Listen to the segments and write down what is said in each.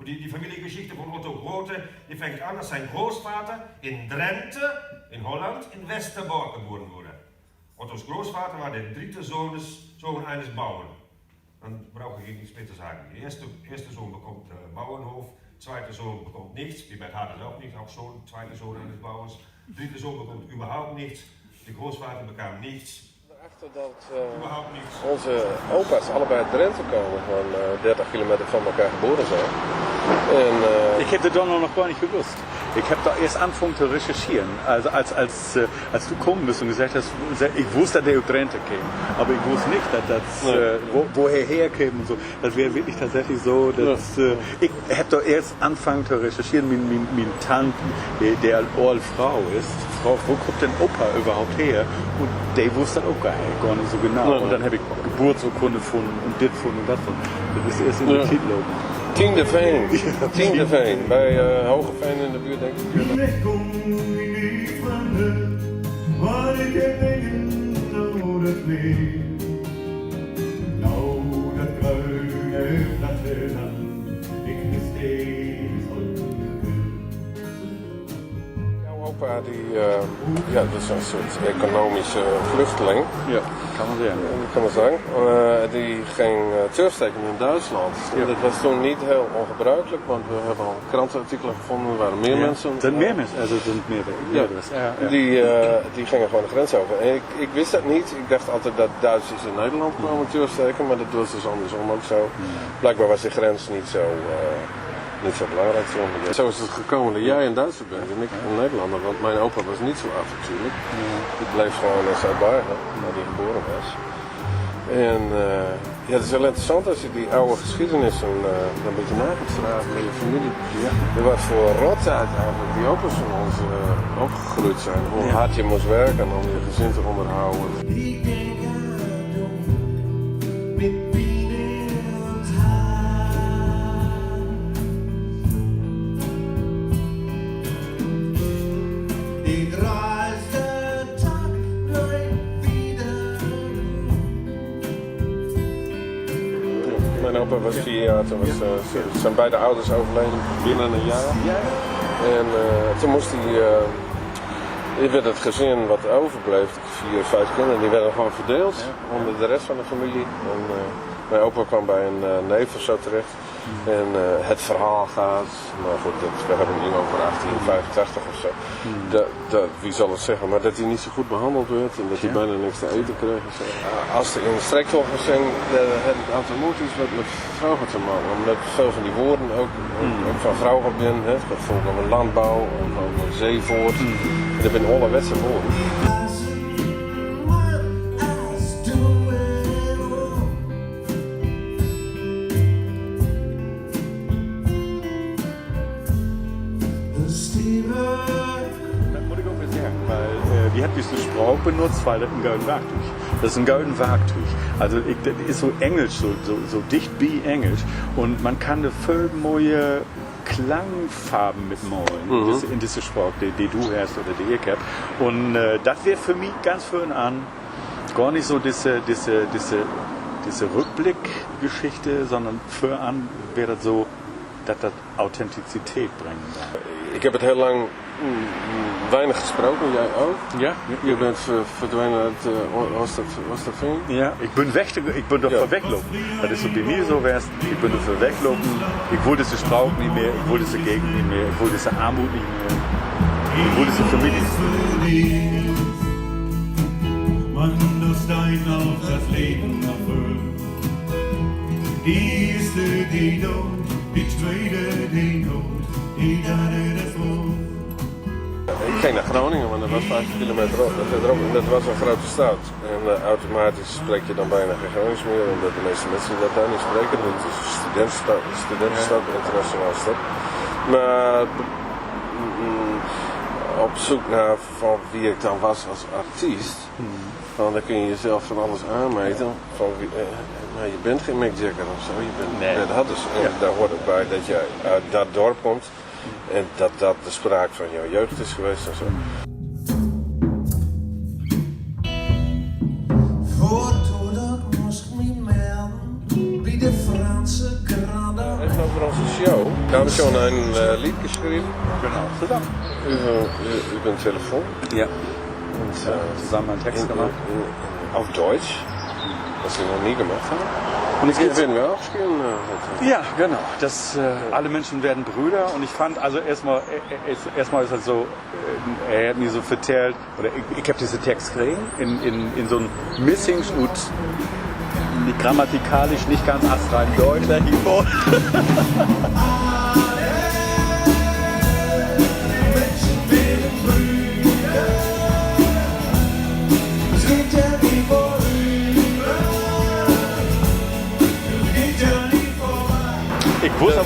Die Familiengeschichte von Otto Grote, die fängt an, dass sein Großvater in Drenthe, in Holland, in Westerbork geboren wurde. Ottos Großvater war der dritte Sohn eines Bauern. Dann brauche ich nichts mehr zu sagen. Der erste Sohn bekommt Bauernhof, zweite Sohn bekommt nichts, wie bei Hades auch nicht, auch Sohn, zweite Sohn eines Bauers. Dritte Sohn bekommt überhaupt nichts, der Großvater bekam nichts. Erachter dat onze opa's allebei uit Drenthe komen, van 30 kilometer van elkaar geboren zijn. Ich hätte doch noch gar nicht gewusst. Ich habe da erst angefangen zu recherchieren, also als du gekommen bist und gesagt hast, ich wusste, dass der aus Drenthe käme, aber ich wusste nicht, dass das, woher herkäme und so. Das wäre wirklich tatsächlich so, dass ich habe da erst angefangen zu recherchieren, meine Tante, der eine alte Frau ist, wo kommt denn Opa überhaupt her? Und der wusste das auch gar nicht so genau. Und dann habe ich Geburtsurkunde gefunden und das gefunden und das gefunden. Das ist erst in der Titel. Tiendeveen. Tiendeveen. Bij Hogeveen in de buurt denk ik. Maar ik heb dingen nodig meer. Nou, dat kruine platteland, ik mis steeds jouw opa, dat is een soort economische vluchteling. Ja, kan man zeggen. Kan man zeggen. Die ging turfsteken in Duitsland. Ja. Dat was toen niet heel ongebruikelijk, want we hebben al krantenartikelen gevonden, er waren meer mensen. Er zijn meer mensen, er zijn meer. Die gingen gewoon de grens over. En ik wist dat niet. Ik dacht altijd dat Duitsers in Nederland kwamen turfsteken, maar dat was dus andersom ook zo. Blijkbaar was de grens niet zo belangrijk voor me. Zo is het gekomen dat jij een Duitser bent en ik een Nederlander, want mijn opa was niet zo af natuurlijk. Die bleef gewoon in Zuid-Bargen, waar hij geboren was. En ja, het is wel interessant als je die oude geschiedenis een beetje na gaat vragen met je familie. Ja. Wat voor rottijd eigenlijk die opa's van ons opgegroeid zijn. Hoe hard je moest werken om je gezin te onderhouden. Mijn opa was 4 jaar, toen zijn beide ouders overleden binnen een jaar. En toen moest hij, werd het gezin wat overbleef, 4, 5 kinderen, die werden gewoon verdeeld onder de rest van de familie. En, mijn opa kwam bij een neef of zo terecht. En het verhaal gaat, maar goed, we hebben het nu over 1885 of zo. Wie zal het zeggen, maar dat hij niet zo goed behandeld werd en dat hij bijna niks te eten kreeg. En zo. Als er in streekvolgers zijn, heb ik automatisch wat met vrouwen te maken. Omdat veel van die woorden ook van vrouwen ben, het gaat volgens over landbouw, over zeevoort. Dat zijn allerwetse woorden. Das muss ich auch wieder sagen, weil die hat diese Sprache benutzt, weil das ein golden Werktuch. Das ist ein golden Werktuch. Also das ist so Englisch, so dicht wie Englisch. Und man kann eine voll neue Klangfarben mitmalen in diese Sprache, die du hast oder die ich habe. Und das wäre für mich ganz schön an, gar nicht so diese Rückblickgeschichte, sondern für an wäre das so, dat dat authenticiteit brengen daar. Ik heb het heel lang weinig gesproken, jij ook? Ja. Je bent verdwenen uit Oosterveen? Ja, ik ben doch weglopen. Dat is op die manier zo geweest. Ik ben er weglopen. Ik voel deze Sprache niet meer, ik voel deze Gegend niet meer, ik voel deze armoede niet meer. Ik voel deze familie. Man muss dein auf das Leben erfüllen. Die erste, die dood, die tweede, die dood, die derde, dat woord. Ik ging naar Groningen, maar dat was 50 kilometer op. Dat was een grote stad. En automatisch spreek je dan bijna geen Gronings meer, omdat de meeste mensen dat daar niet spreken. Het is een studentenstad, internationale stad. Maar op zoek naar van wie ik dan was als artiest, dan kun je jezelf van alles aanmeten. Van maar je bent geen Mick Jagger of zo, je bent Red Hatters. En daar hoort ook bij dat jij uit dat dorp komt en dat de spraak van jouw jeugd is geweest en zo. Even over onze show. Da habe ich schon ein Lied geschrieben Genau, zusammen. über ein Telefon. Ja. Und, Zusammen einen Text gemacht. Auf Deutsch, was wir noch nie gemacht haben. Und es geht werden wir auch spielen. Heute. Ja, genau. Das, alle Menschen werden Brüder. Und ich fand, also erstmal ist das so, er hat mir so vertellt, oder ich habe diesen Text gekriegt, in so einem Missing und grammatikalisch nicht ganz astrein Deutsch dahinter.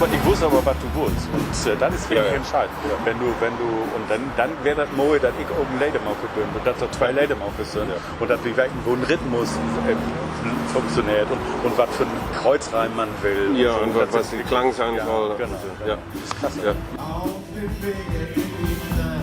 Ich wusste aber, was du willst. Und das ist wirklich entscheidend. Ja. Wenn du, und dann wäre das mal, dass ich oben Leidemauke bin und dass da 2 Leidemauke sind. Ja. Und dass wir merken, wo ein Rhythmus funktioniert und was für ein Kreuzreim man will. Ja, und was die Klang sein soll. Genau. Ja. Das ist klasse. Ja. Auf dem Wege in die Nacht.